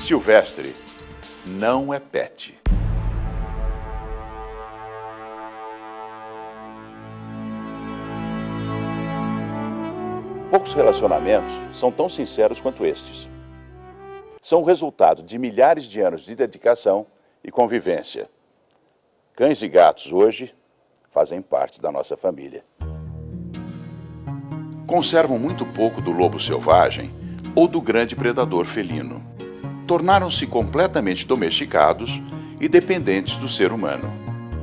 Silvestre não é pet. Poucos relacionamentos são tão sinceros quanto estes. São o resultado de milhares de anos de dedicação e convivência. Cães e gatos hoje fazem parte da nossa família. Conservam muito pouco do lobo selvagem ou do grande predador felino. Tornaram-se completamente domesticados e dependentes do ser humano.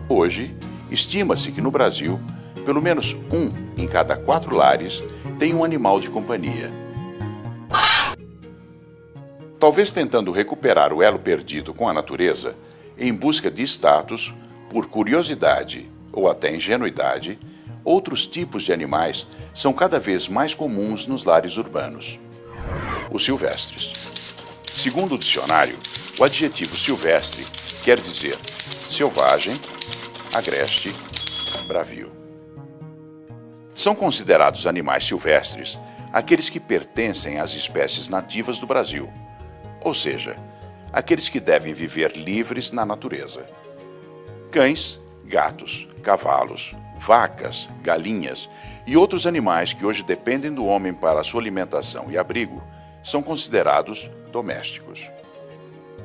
Hoje, estima-se que no Brasil, pelo menos 1 em cada 4 lares tem um animal de companhia. Talvez tentando recuperar o elo perdido com a natureza, em busca de status, por curiosidade ou até ingenuidade, outros tipos de animais são cada vez mais comuns nos lares urbanos. Os silvestres. Segundo o dicionário, o adjetivo silvestre quer dizer selvagem, agreste, bravio. São considerados animais silvestres aqueles que pertencem às espécies nativas do Brasil, ou seja, aqueles que devem viver livres na natureza. Cães, gatos, cavalos, vacas, galinhas e outros animais que hoje dependem do homem para sua alimentação e abrigo são considerados domésticos.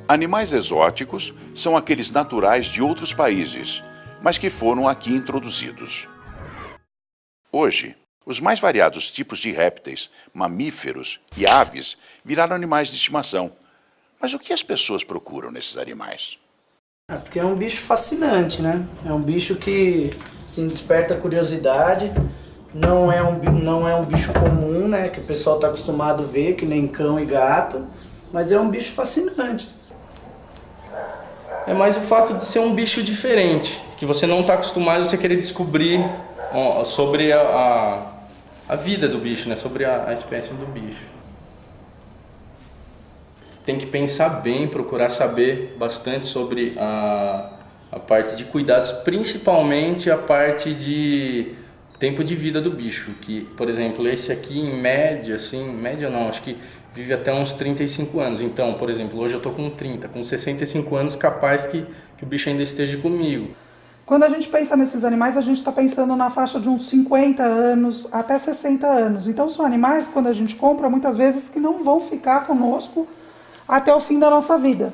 Animais exóticos são aqueles naturais de outros países, mas que foram aqui introduzidos. Hoje, os mais variados tipos de répteis, mamíferos e aves viraram animais de estimação. Mas o que as pessoas procuram nesses animais? Porque é um bicho fascinante, né? É um bicho que assim, desperta curiosidade, não é um bicho comum, né? Que o pessoal está acostumado a ver, que nem cão e gato, mas é um bicho fascinante. É mais o fato de ser um bicho diferente, que você não está acostumado a você querer descobrir sobre a vida do bicho, né? Sobre a espécie do bicho. Tem que pensar bem, procurar saber bastante sobre a parte de cuidados, principalmente a parte de tempo de vida do bicho, que, por exemplo, esse aqui em média, assim, média não, acho que vive até uns 35 anos. Então, por exemplo, hoje eu tô com 30, com 65 anos, capaz que o bicho ainda esteja comigo. Quando a gente pensa nesses animais, a gente está pensando na faixa de uns 50 anos até 60 anos. Então são animais, quando a gente compra, muitas vezes que não vão ficar conosco até o fim da nossa vida.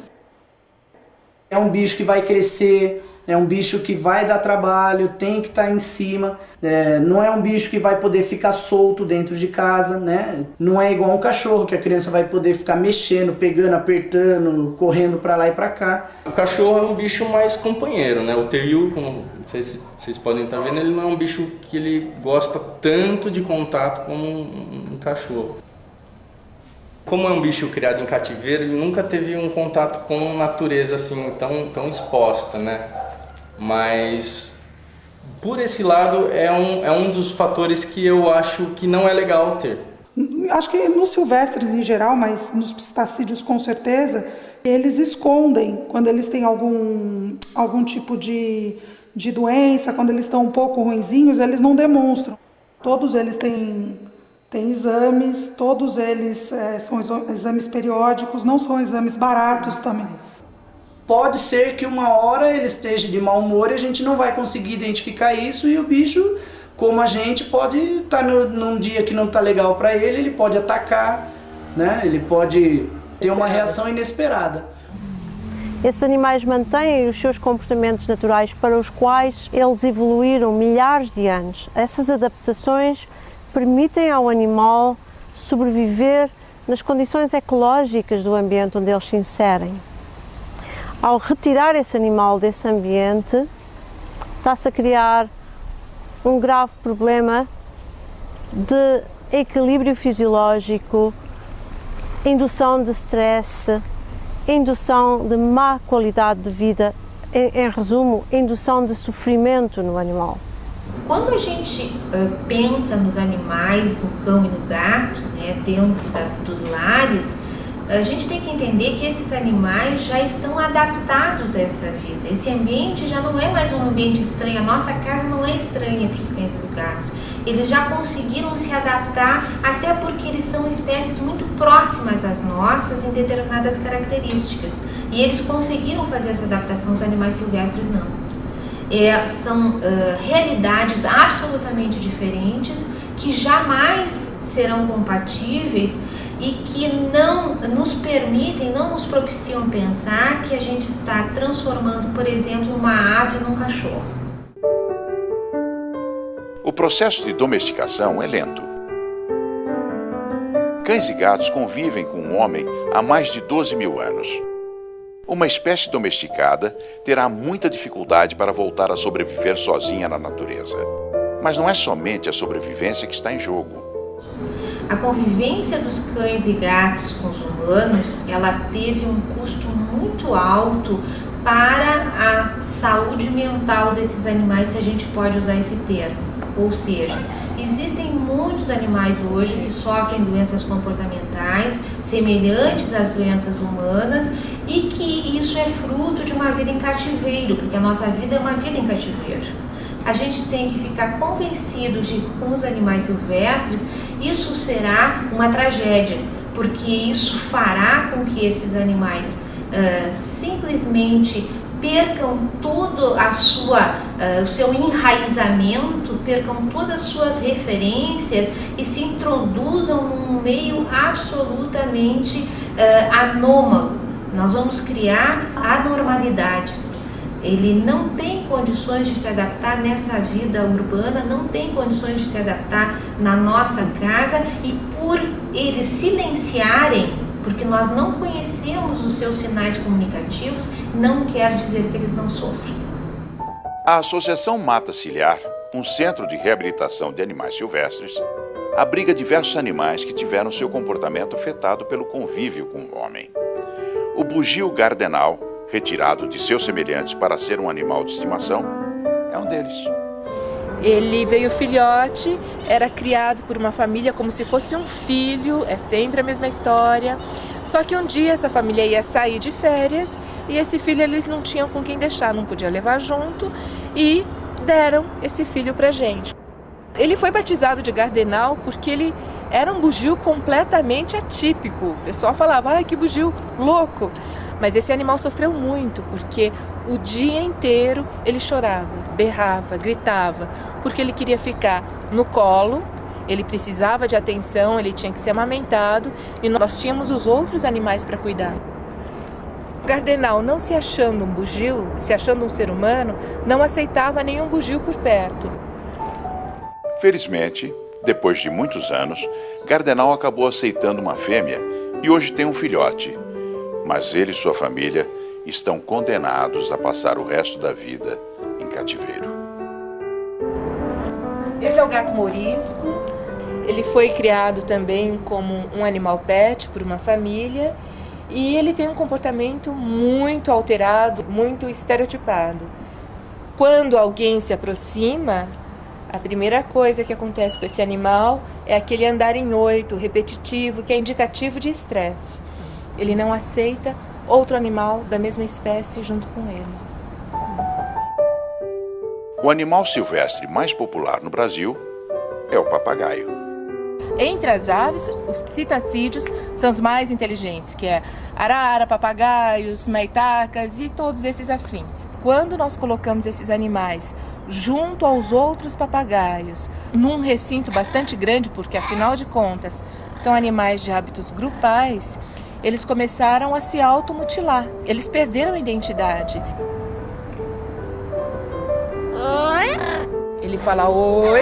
É um bicho que vai crescer, é um bicho que vai dar trabalho, tem que estar em cima, não é um bicho que vai poder ficar solto dentro de casa, né? Não é igual um cachorro que a criança vai poder ficar mexendo, pegando, apertando, correndo para lá e para cá. O cachorro é um bicho mais companheiro, né? O Terrier, como não sei se vocês podem estar vendo, ele não é um bicho que ele gosta tanto de contato como um cachorro. Como é um bicho criado em cativeiro, ele nunca teve um contato com a natureza assim tão exposta, né? Mas por esse lado é um dos fatores que eu acho que não é legal ter. Acho que nos silvestres em geral, mas nos pistacídeos com certeza, eles escondem quando eles têm algum tipo de doença, quando eles estão um pouco ruinzinhos, eles não demonstram. Todos eles têm exames, todos eles são exames periódicos, não são exames baratos também. Pode ser que uma hora ele esteja de mau humor e a gente não vai conseguir identificar isso, e o bicho, como a gente, pode estar num dia que não está legal para ele pode atacar, né? Ele pode ter uma reação inesperada. Esses animais mantêm os seus comportamentos naturais para os quais eles evoluíram milhares de anos. Essas adaptações permitem ao animal sobreviver nas condições ecológicas do ambiente onde eles se inserem. Ao retirar esse animal desse ambiente, está-se a criar um grave problema de equilíbrio fisiológico, indução de stress, indução de má qualidade de vida, em resumo, indução de sofrimento no animal. Quando a gente pensa nos animais, no cão e no gato, né, dentro dos lares, a gente tem que entender que esses animais já estão adaptados a essa vida. Esse ambiente já não é mais um ambiente estranho, a nossa casa não é estranha para os cães educados. Eles já conseguiram se adaptar, até porque eles são espécies muito próximas às nossas em determinadas características. E eles conseguiram fazer essa adaptação, os animais silvestres não. São realidades absolutamente diferentes, que jamais serão compatíveis e que não nos permitem, não nos propiciam pensar que a gente está transformando, por exemplo, uma ave num cachorro. O processo de domesticação é lento. Cães e gatos convivem com o homem há mais de 12 mil anos. Uma espécie domesticada terá muita dificuldade para voltar a sobreviver sozinha na natureza. Mas não é somente a sobrevivência que está em jogo. A convivência dos cães e gatos com os humanos, ela teve um custo muito alto para a saúde mental desses animais, se a gente pode usar esse termo. Ou seja, existem muitos animais hoje que sofrem doenças comportamentais semelhantes às doenças humanas e que isso é fruto de uma vida em cativeiro, porque a nossa vida é uma vida em cativeiro. A gente tem que ficar convencido de que com os animais silvestres isso será uma tragédia, porque isso fará com que esses animais simplesmente percam todo o seu enraizamento, percam todas as suas referências e se introduzam num meio absolutamente anômalo. Nós vamos criar anormalidades. Ele não tem condições de se adaptar nessa vida urbana, não tem condições de se adaptar na nossa casa, e por eles silenciarem, porque nós não conhecemos os seus sinais comunicativos, não quer dizer que eles não sofrem. A Associação Mata Ciliar, um centro de reabilitação de animais silvestres, abriga diversos animais que tiveram seu comportamento afetado pelo convívio com o homem. O bugio gardenal, retirado de seus semelhantes para ser um animal de estimação, é um deles. Ele veio filhote, era criado por uma família como se fosse um filho, é sempre a mesma história. Só que um dia essa família ia sair de férias e esse filho eles não tinham com quem deixar, não podia levar junto, e deram esse filho pra gente. Ele foi batizado de gardenal porque ele era um bugio completamente atípico. O pessoal falava, ai, que bugio louco. Mas esse animal sofreu muito, porque o dia inteiro ele chorava, berrava, gritava, porque ele queria ficar no colo, ele precisava de atenção, ele tinha que ser amamentado, e nós tínhamos os outros animais para cuidar. O gardenal, não se achando um bugio, se achando um ser humano, não aceitava nenhum bugio por perto. Felizmente, depois de muitos anos, Gardenal acabou aceitando uma fêmea e hoje tem um filhote. Mas ele e sua família estão condenados a passar o resto da vida em cativeiro. Esse é o gato morisco. Ele foi criado também como um animal pet por uma família e ele tem um comportamento muito alterado, muito estereotipado. Quando alguém se aproxima, a primeira coisa que acontece com esse animal é aquele andar em 8, repetitivo, que é indicativo de estresse. Ele não aceita outro animal da mesma espécie junto com ele. O animal silvestre mais popular no Brasil é o papagaio. Entre as aves, os psitacídeos são os mais inteligentes, que é arara, papagaios, maitacas e todos esses afins. Quando nós colocamos esses animais junto aos outros papagaios, num recinto bastante grande, porque afinal de contas são animais de hábitos grupais, eles começaram a se automutilar. Eles perderam a identidade. Ele fala oi,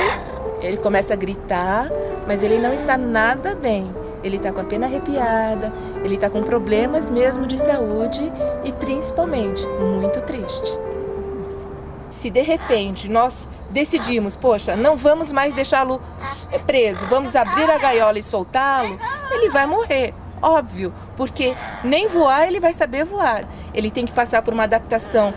ele começa a gritar, mas ele não está nada bem. Ele está com a pena arrepiada, ele está com problemas mesmo de saúde e principalmente muito triste. Se de repente nós decidimos, poxa, não vamos mais deixá-lo preso, vamos abrir a gaiola e soltá-lo, ele vai morrer. Óbvio, porque nem voar ele vai saber voar. Ele tem que passar por uma adaptação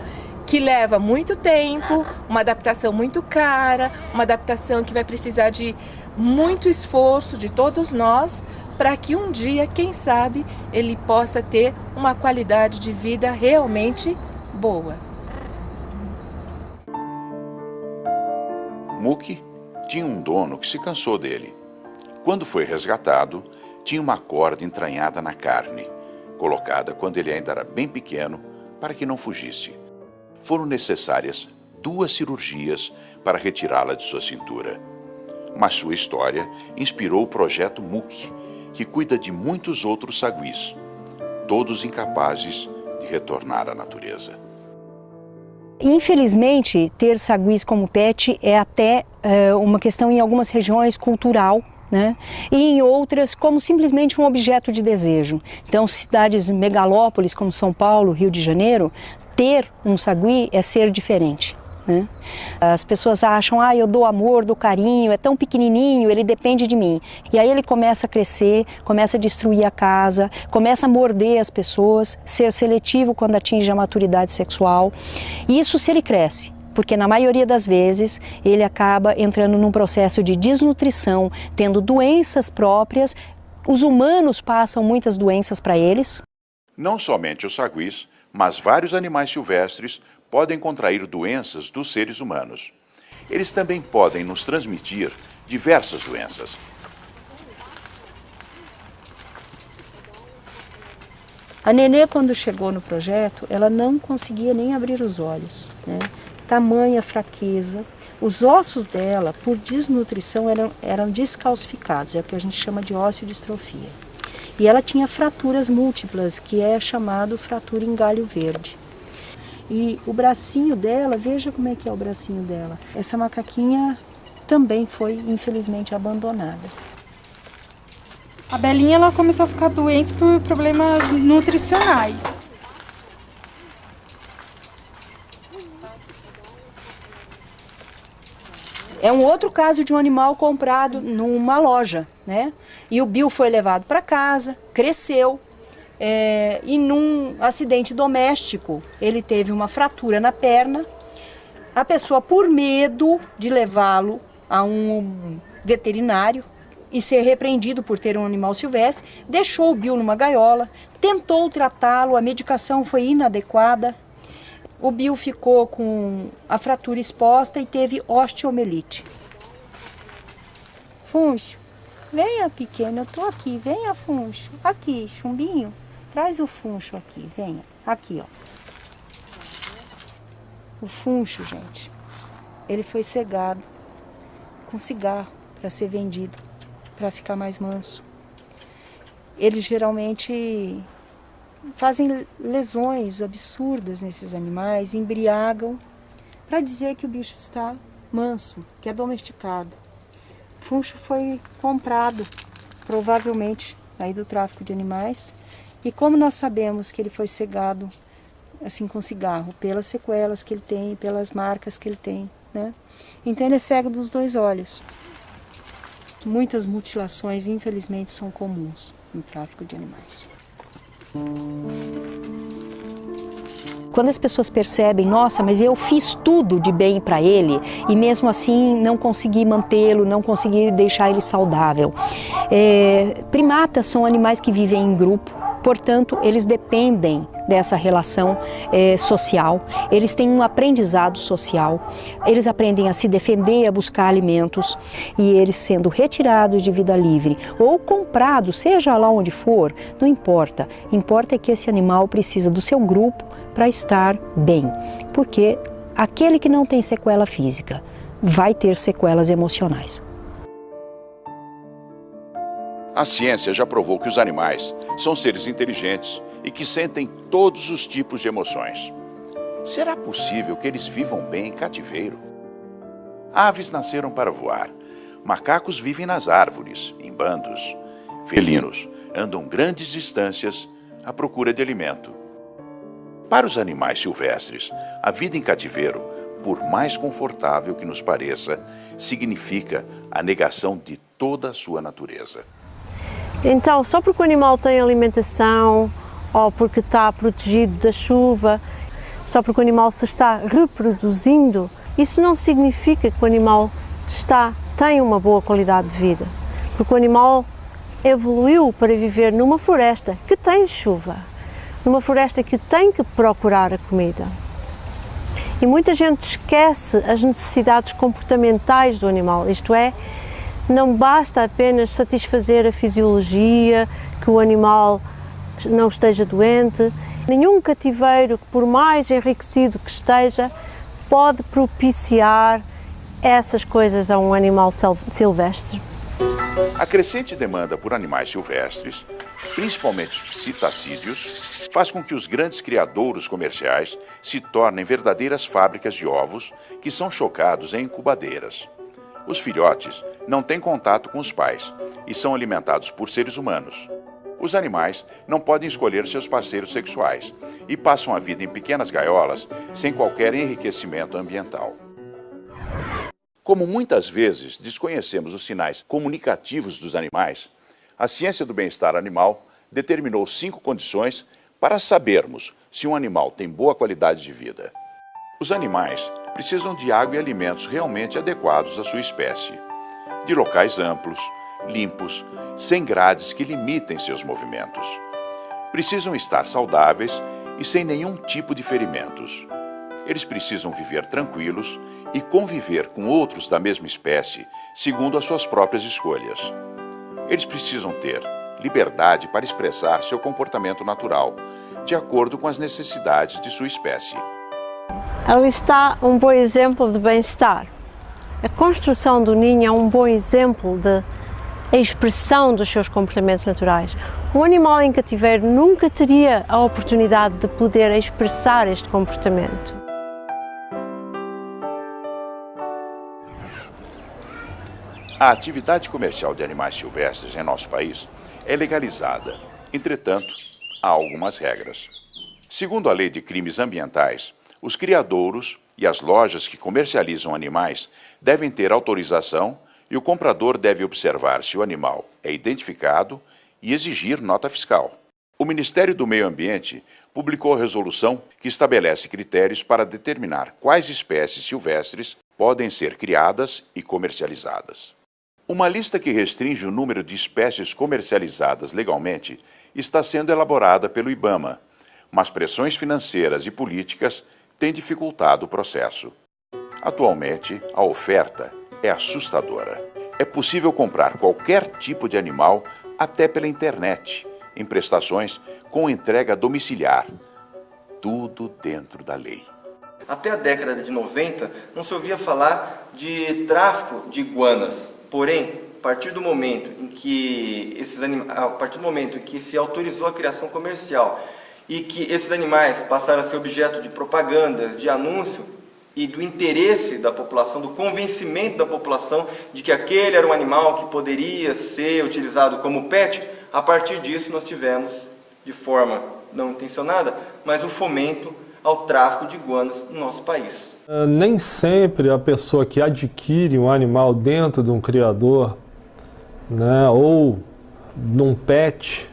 que leva muito tempo, uma adaptação muito cara, uma adaptação que vai precisar de muito esforço de todos nós para que um dia, quem sabe, ele possa ter uma qualidade de vida realmente boa. Muki tinha um dono que se cansou dele. Quando foi resgatado, tinha uma corda entranhada na carne, colocada quando ele ainda era bem pequeno, para que não fugisse. Foram necessárias 2 cirurgias para retirá-la de sua cintura. Mas sua história inspirou o projeto Muki, que cuida de muitos outros saguis, todos incapazes de retornar à natureza. Infelizmente, ter saguis como pet é até uma questão em algumas regiões cultural, né? E em outras como simplesmente um objeto de desejo. Então, cidades megalópolis como São Paulo, Rio de Janeiro, ter um sagui é ser diferente, né? As pessoas acham, eu dou amor, dou carinho, é tão pequenininho, ele depende de mim. E aí ele começa a crescer, começa a destruir a casa, começa a morder as pessoas, ser seletivo quando atinge a maturidade sexual. E isso se ele cresce, porque na maioria das vezes ele acaba entrando num processo de desnutrição, tendo doenças próprias. Os humanos passam muitas doenças para eles. Não somente os saguis, mas vários animais silvestres podem contrair doenças dos seres humanos. Eles também podem nos transmitir diversas doenças. A Nenê, quando chegou no projeto, ela não conseguia nem abrir os olhos, né? Tamanha fraqueza. Os ossos dela, por desnutrição, eram descalcificados, é o que a gente chama de osteodistrofia. E ela tinha fraturas múltiplas, que é chamado fratura em galho verde. E o bracinho dela, veja como é que é o bracinho dela. Essa macaquinha também foi, infelizmente, abandonada. A Belinha ela começou a ficar doente por problemas nutricionais. É um outro caso de um animal comprado numa loja, né? E o Bill foi levado para casa, cresceu, e num acidente doméstico ele teve uma fratura na perna. A pessoa, por medo de levá-lo a um veterinário e ser repreendido por ter um animal silvestre, deixou o Bill numa gaiola, tentou tratá-lo, a medicação foi inadequada. O Bill ficou com a fratura exposta e teve osteomielite. Funcho, venha pequeno, eu tô aqui, venha Funcho. Aqui, chumbinho, traz o Funcho aqui, venha. Aqui, ó. O Funcho, gente, ele foi cegado com cigarro para ser vendido, para ficar mais manso. Eles geralmente fazem lesões absurdas nesses animais, embriagam, para dizer que o bicho está manso, que é domesticado. Funcho foi comprado, provavelmente, aí do tráfico de animais. E como nós sabemos que ele foi cegado assim com cigarro, pelas sequelas que ele tem, pelas marcas que ele tem, né? Então ele é cego dos 2 olhos. Muitas mutilações, infelizmente, são comuns no tráfico de animais. Quando as pessoas percebem, nossa, mas eu fiz tudo de bem para ele e mesmo assim não consegui mantê-lo, não consegui deixar ele saudável. Primatas são animais que vivem em grupo, portanto, eles dependem dessa relação social, eles têm um aprendizado social, eles aprendem a se defender, a buscar alimentos, e eles sendo retirados de vida livre ou comprados, seja lá onde for, não importa. Importa é que esse animal precisa do seu grupo para estar bem, porque aquele que não tem sequela física vai ter sequelas emocionais. A ciência já provou que os animais são seres inteligentes e que sentem todos os tipos de emoções. Será possível que eles vivam bem em cativeiro? Aves nasceram para voar, macacos vivem nas árvores, em bandos, felinos andam grandes distâncias à procura de alimento. Para os animais silvestres, a vida em cativeiro, por mais confortável que nos pareça, significa a negação de toda a sua natureza. Então, só porque o animal tem alimentação ou porque está protegido da chuva, só porque o animal se está reproduzindo, isso não significa que o animal está tem uma boa qualidade de vida, porque o animal evoluiu para viver numa floresta que tem chuva, numa floresta que tem que procurar a comida. E muita gente esquece as necessidades comportamentais do animal, isto é, não basta apenas satisfazer a fisiologia, que o animal não esteja doente. Nenhum cativeiro, por mais enriquecido que esteja, pode propiciar essas coisas a um animal silvestre. A crescente demanda por animais silvestres, principalmente os psitacídeos, faz com que os grandes criadouros comerciais se tornem verdadeiras fábricas de ovos que são chocados em incubadeiras. Os filhotes não têm contato com os pais e são alimentados por seres humanos. Os animais não podem escolher seus parceiros sexuais e passam a vida em pequenas gaiolas sem qualquer enriquecimento ambiental. Como muitas vezes desconhecemos os sinais comunicativos dos animais, a ciência do bem-estar animal determinou 5 condições para sabermos se um animal tem boa qualidade de vida. Os animais precisam de água e alimentos realmente adequados à sua espécie, de locais amplos, limpos, sem grades que limitem seus movimentos. Precisam estar saudáveis e sem nenhum tipo de ferimentos. Eles precisam viver tranquilos e conviver com outros da mesma espécie, segundo as suas próprias escolhas. Eles precisam ter liberdade para expressar seu comportamento natural, de acordo com as necessidades de sua espécie. Ali está um bom exemplo de bem-estar. A construção do ninho é um bom exemplo de expressão dos seus comportamentos naturais. Um animal em cativeiro nunca teria a oportunidade de poder expressar este comportamento. A atividade comercial de animais silvestres em nosso país é legalizada. Entretanto, há algumas regras. Segundo a Lei de Crimes Ambientais, os criadouros e as lojas que comercializam animais devem ter autorização e o comprador deve observar se o animal é identificado e exigir nota fiscal. O Ministério do Meio Ambiente publicou a resolução que estabelece critérios para determinar quais espécies silvestres podem ser criadas e comercializadas. Uma lista que restringe o número de espécies comercializadas legalmente está sendo elaborada pelo IBAMA, mas pressões financeiras e políticas têm dificultado o processo. Atualmente, a oferta é assustadora. É possível comprar qualquer tipo de animal até pela internet, em prestações com entrega domiciliar. Tudo dentro da lei. Até a década de 90, não se ouvia falar de tráfico de iguanas. Porém, a partir do momento em que se autorizou a criação comercial e que esses animais passaram a ser objeto de propagandas, de anúncio e do interesse da população, do convencimento da população de que aquele era um animal que poderia ser utilizado como pet, a partir disso nós tivemos, de forma não intencionada, mas o fomento ao tráfico de iguanas no nosso país. Nem sempre a pessoa que adquire um animal dentro de um criador, né, ou num pet,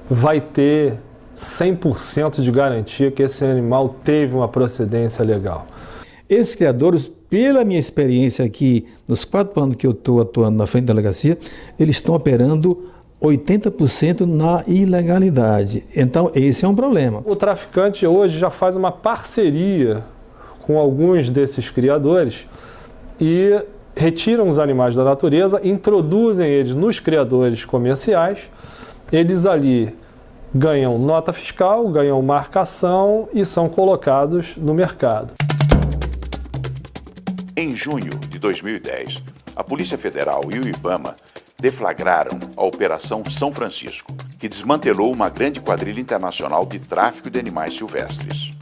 vai ter 100% de garantia que esse animal teve uma procedência legal. Esses criadores, pela minha experiência aqui, nos 4 anos que eu estou atuando na frente da delegacia, eles estão operando 80% na ilegalidade. Então, esse é um problema. O traficante hoje já faz uma parceria com alguns desses criadores e retiram os animais da natureza, introduzem eles nos criadores comerciais, eles ali ganham nota fiscal, ganham marcação e são colocados no mercado. Em junho de 2010, a Polícia Federal e o IBAMA deflagraram a Operação São Francisco, que desmantelou uma grande quadrilha internacional de tráfico de animais silvestres.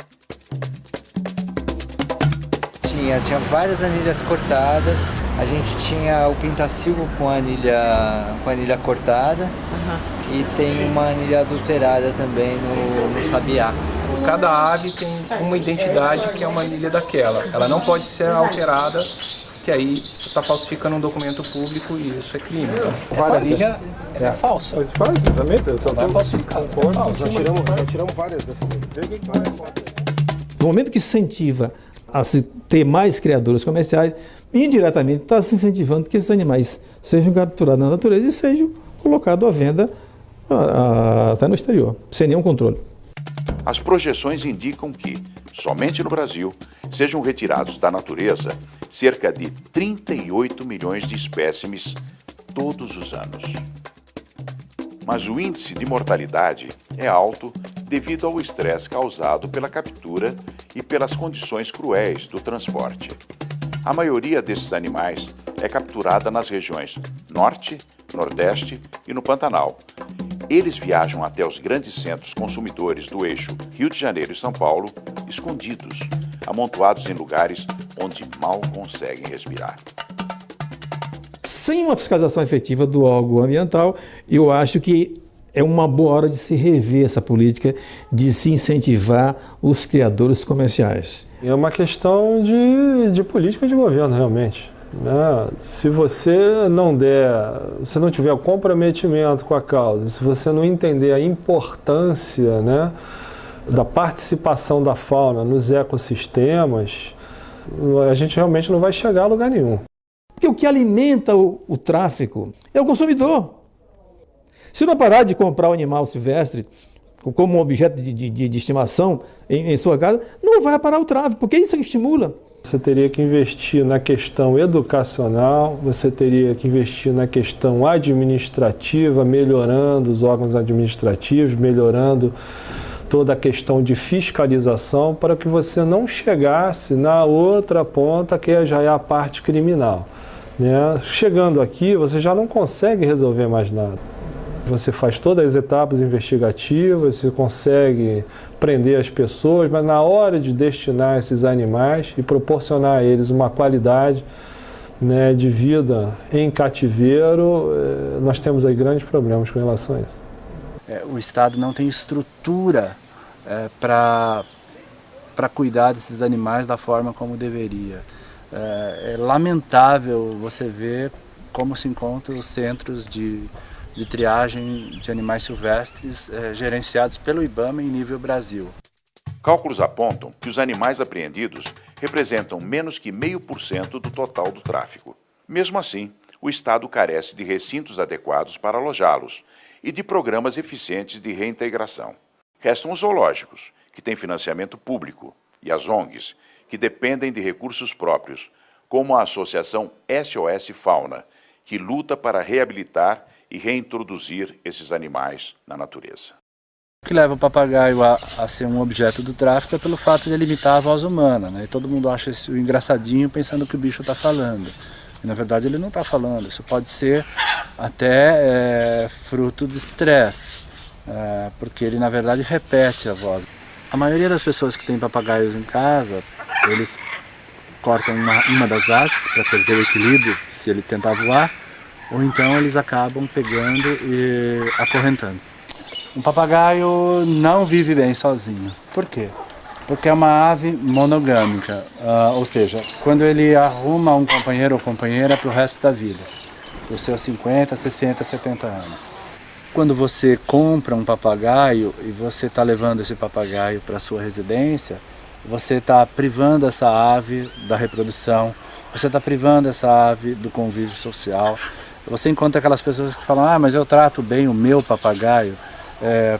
Tinha várias anilhas cortadas, a gente tinha o pintacilgo com a anilha cortada e tem uma anilha adulterada também no sabiá. Cada ave tem uma identidade que é uma anilha daquela, ela não pode ser alterada, que aí você está falsificando um documento público e isso é crime. Então, essa anilha é falsa. Mas faz, também. Não é falsificada. Já tiramos várias dessas anilhas. No momento que incentiva a se ter mais criadores comerciais, indiretamente está se incentivando que esses animais sejam capturados na natureza e sejam colocados à venda até no exterior, sem nenhum controle. As projeções indicam que, somente no Brasil, sejam retirados da natureza cerca de 38 milhões de espécimes todos os anos. Mas o índice de mortalidade é alto devido ao estresse causado pela captura e pelas condições cruéis do transporte. A maioria desses animais é capturada nas regiões Norte, Nordeste e no Pantanal. Eles viajam até os grandes centros consumidores do eixo Rio de Janeiro e São Paulo, escondidos, amontoados em lugares onde mal conseguem respirar. Sem uma fiscalização efetiva do órgão ambiental, eu acho que é uma boa hora de se rever essa política, de se incentivar os criadores comerciais. É uma questão de política de governo, realmente. Se você se não tiver comprometimento com a causa, se você não entender a importância, da participação da fauna nos ecossistemas, a gente realmente não vai chegar a lugar nenhum. Porque o que alimenta o tráfico é o consumidor. Se não parar de comprar o animal silvestre como um objeto de estimação em sua casa, não vai parar o tráfico, porque isso é que estimula. Você teria que investir na questão educacional, você teria que investir na questão administrativa, melhorando os órgãos administrativos, melhorando toda a questão de fiscalização para que você não chegasse na outra ponta, que já é a parte criminal. Chegando aqui, você já não consegue resolver mais nada. Você faz todas as etapas investigativas, você consegue prender as pessoas, mas na hora de destinar esses animais e proporcionar a eles uma qualidade de vida em cativeiro, nós temos aí grandes problemas com relação a isso. O Estado não tem estrutura para cuidar desses animais da forma como deveria. É lamentável você ver como se encontram os centros de triagem de animais silvestres gerenciados pelo IBAMA em nível Brasil. Cálculos apontam que os animais apreendidos representam menos que 0,5% do total do tráfico. Mesmo assim, o Estado carece de recintos adequados para alojá-los e de programas eficientes de reintegração. Restam os zoológicos, que têm financiamento público, e as ONGs, que dependem de recursos próprios, como a Associação SOS Fauna, que luta para reabilitar e reintroduzir esses animais na natureza. O que leva o papagaio a ser um objeto do tráfico é pelo fato de limitar a voz humana, E todo mundo acha isso engraçadinho pensando que o bicho está falando. E, na verdade ele não está falando, isso pode ser até fruto de estresse, porque ele na verdade repete a voz. A maioria das pessoas que tem papagaios em casa, eles cortam uma das asas para perder o equilíbrio se ele tentar voar, ou então eles acabam pegando e acorrentando. Um papagaio não vive bem sozinho. Por quê? Porque é uma ave monogâmica, ou seja, quando ele arruma um companheiro ou companheira para o resto da vida, para os seus 50, 60, 70 anos. Quando você compra um papagaio e você está levando esse papagaio para a sua residência, você está privando essa ave da reprodução, você está privando essa ave do convívio social. Você encontra aquelas pessoas que falam, mas eu trato bem o meu papagaio,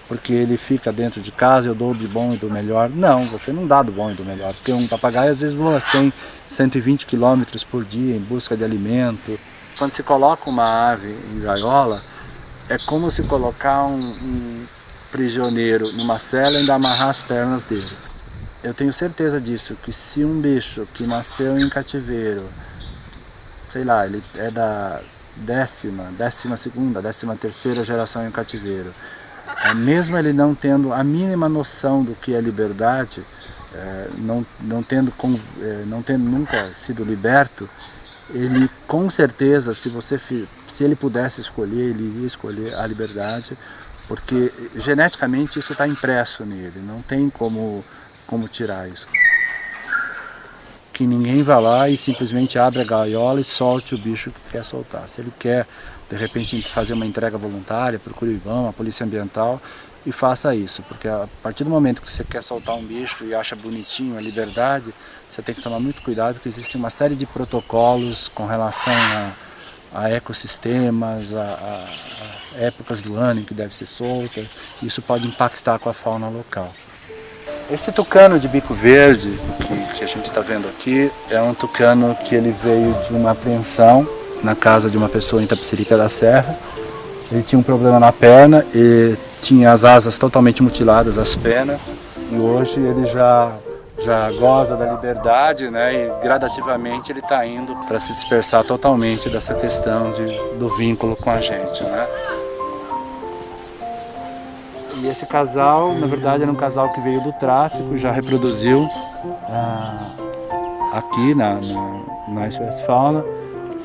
porque ele fica dentro de casa, eu dou do bom e do melhor. Não, você não dá do bom e do melhor, porque um papagaio às vezes voa 100, 120 km por dia em busca de alimento. Quando se coloca uma ave em gaiola, é como se colocar um prisioneiro numa cela e ainda amarrar as pernas dele. Eu tenho certeza disso, que se um bicho que nasceu em cativeiro, sei lá, ele é da 12ª, 13ª geração em cativeiro, mesmo ele não tendo a mínima noção do que é liberdade, não tendo nunca sido liberto, ele com certeza, se ele pudesse escolher, ele iria escolher a liberdade, porque geneticamente isso está impresso nele, não tem como tirar isso. Que ninguém vá lá e simplesmente abra a gaiola e solte o bicho que quer soltar. Se ele quer, de repente, fazer uma entrega voluntária, procure o IBAMA, a Polícia Ambiental, e faça isso, porque a partir do momento que você quer soltar um bicho e acha bonitinho a liberdade, você tem que tomar muito cuidado, porque existe uma série de protocolos com relação a ecossistemas, a épocas do ano em que deve ser solta. Isso pode impactar com a fauna local. Esse tucano de bico verde que a gente está vendo aqui é um tucano que ele veio de uma apreensão na casa de uma pessoa em Tapicerica da Serra. Ele tinha um problema na perna e tinha as asas totalmente mutiladas, as penas, e hoje ele já goza da liberdade, né? E gradativamente ele está indo para se dispersar totalmente dessa questão do vínculo com a gente, né? E esse casal, na verdade, era um casal que veio do tráfico, já reproduziu aqui na Westfalen.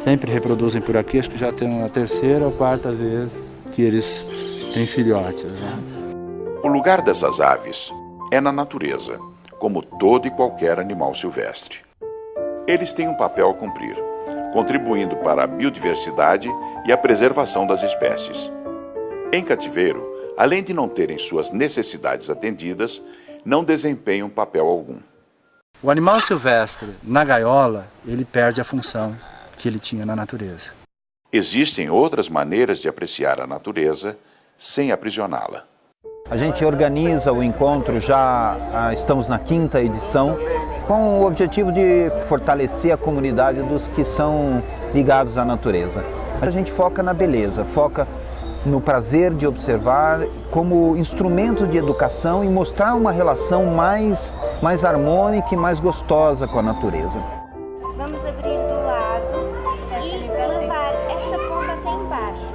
Sempre reproduzem por aqui, acho que já tem a terceira ou quarta vez que eles têm filhotes, né? O lugar dessas aves é na natureza, como todo e qualquer animal silvestre. Eles têm um papel a cumprir, contribuindo para a biodiversidade e a preservação das espécies. Em cativeiro, além de não terem suas necessidades atendidas, não desempenham papel algum. O animal silvestre, na gaiola, ele perde a função que ele tinha na natureza. Existem outras maneiras de apreciar a natureza sem aprisioná-la. A gente organiza o encontro, estamos na 5ª edição, com o objetivo de fortalecer a comunidade dos que são ligados à natureza. A gente foca na beleza, foca no prazer de observar como instrumento de educação e mostrar uma relação mais harmônica e mais gostosa com a natureza. Vamos abrir do lado e levar esta ponta até embaixo.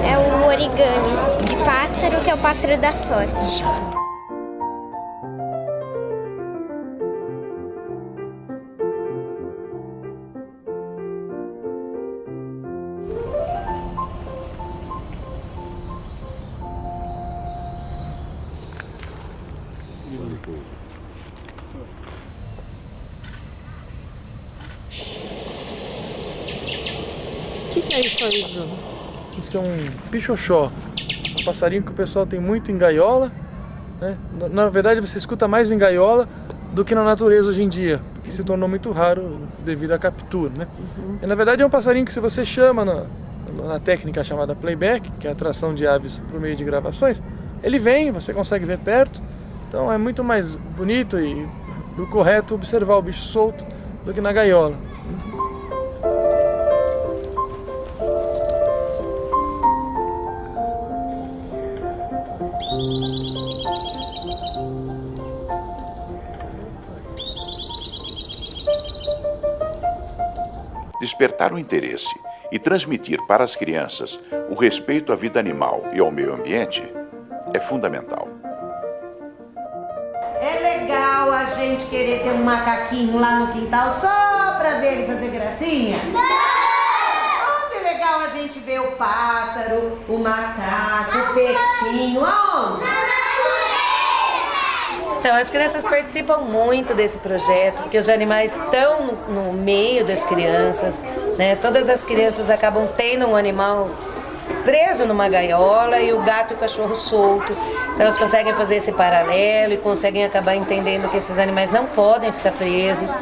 É um origami de pássaro, que é o pássaro da sorte. O que é isso aí, Bruno? Isso é um pichoxó, um passarinho que o pessoal tem muito em gaiola, né? Na verdade você escuta mais em gaiola do que na natureza hoje em dia, porque se tornou muito raro devido à captura, né? E, na verdade é um passarinho que, se você chama na técnica chamada playback, que é a atração de aves por meio de gravações, ele vem, você consegue ver perto, então é muito mais bonito e o correto observar o bicho solto do que na gaiola. Despertar o interesse e transmitir para as crianças o respeito à vida animal e ao meio ambiente é fundamental. É legal a gente querer ter um macaquinho lá no quintal só para ver ele fazer gracinha? Não! Onde é legal a gente ver o pássaro, o macaco, o peixinho? Aonde? Então, as crianças participam muito desse projeto, porque os animais estão no meio das crianças, né? Todas as crianças acabam tendo um animal preso numa gaiola e o gato e o cachorro solto. Então, elas conseguem fazer esse paralelo e conseguem acabar entendendo que esses animais não podem ficar presos,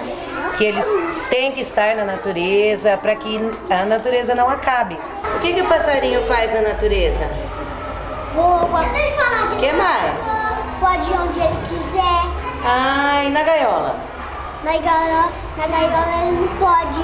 que eles têm que estar na natureza para que a natureza não acabe. O que o passarinho faz na natureza? Voa. O que mais? Pode ir onde ele quiser. Ah, e na gaiola? Na gaiola ele não pode.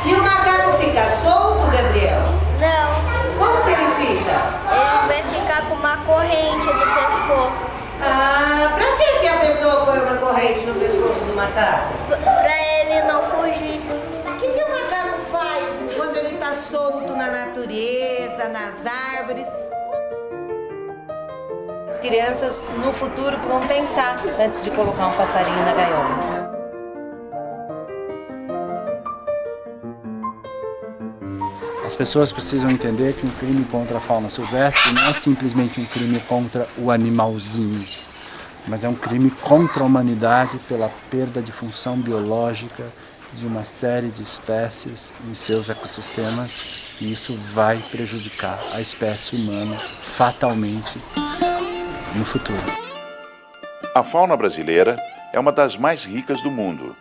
E o macaco fica solto, Gabriel? Não. Como que ele fica? Ele vai ficar com uma corrente no pescoço. Ah, pra que a pessoa põe uma corrente no pescoço do macaco? Pra ele não fugir. O que o macaco faz quando ele está solto na natureza, nas árvores? As crianças no futuro vão pensar antes de colocar um passarinho na gaiola. As pessoas precisam entender que um crime contra a fauna silvestre não é simplesmente um crime contra o animalzinho, mas é um crime contra a humanidade pela perda de função biológica de uma série de espécies em seus ecossistemas e isso vai prejudicar a espécie humana fatalmente no futuro. A fauna brasileira é uma das mais ricas do mundo.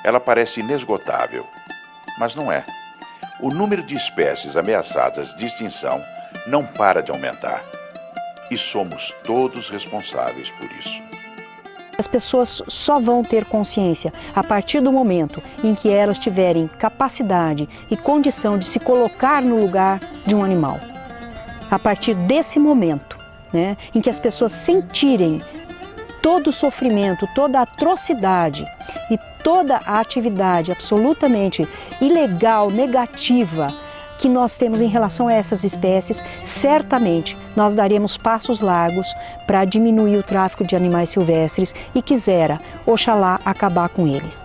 Ela parece inesgotável, mas não é. O número de espécies ameaçadas de extinção não para de aumentar. E somos todos responsáveis por isso. As pessoas só vão ter consciência a partir do momento em que elas tiverem capacidade e condição de se colocar no lugar de um animal. A partir desse momento, né, em que as pessoas sentirem todo o sofrimento, toda a atrocidade e toda a atividade absolutamente ilegal, negativa que nós temos em relação a essas espécies, certamente nós daremos passos largos para diminuir o tráfico de animais silvestres e quisera, oxalá, acabar com eles.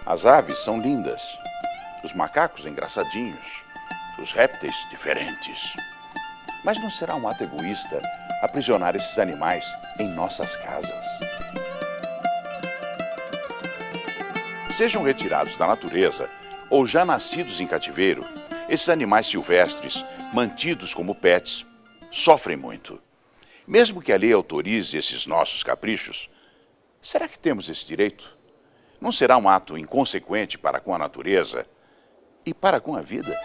As aves são lindas, os macacos engraçadinhos, os répteis diferentes. Mas não será um ato egoísta aprisionar esses animais em nossas casas? Sejam retirados da natureza ou já nascidos em cativeiro, esses animais silvestres, mantidos como pets, sofrem muito. Mesmo que a lei autorize esses nossos caprichos, será que temos esse direito? Não será um ato inconsequente para com a natureza e para com a vida?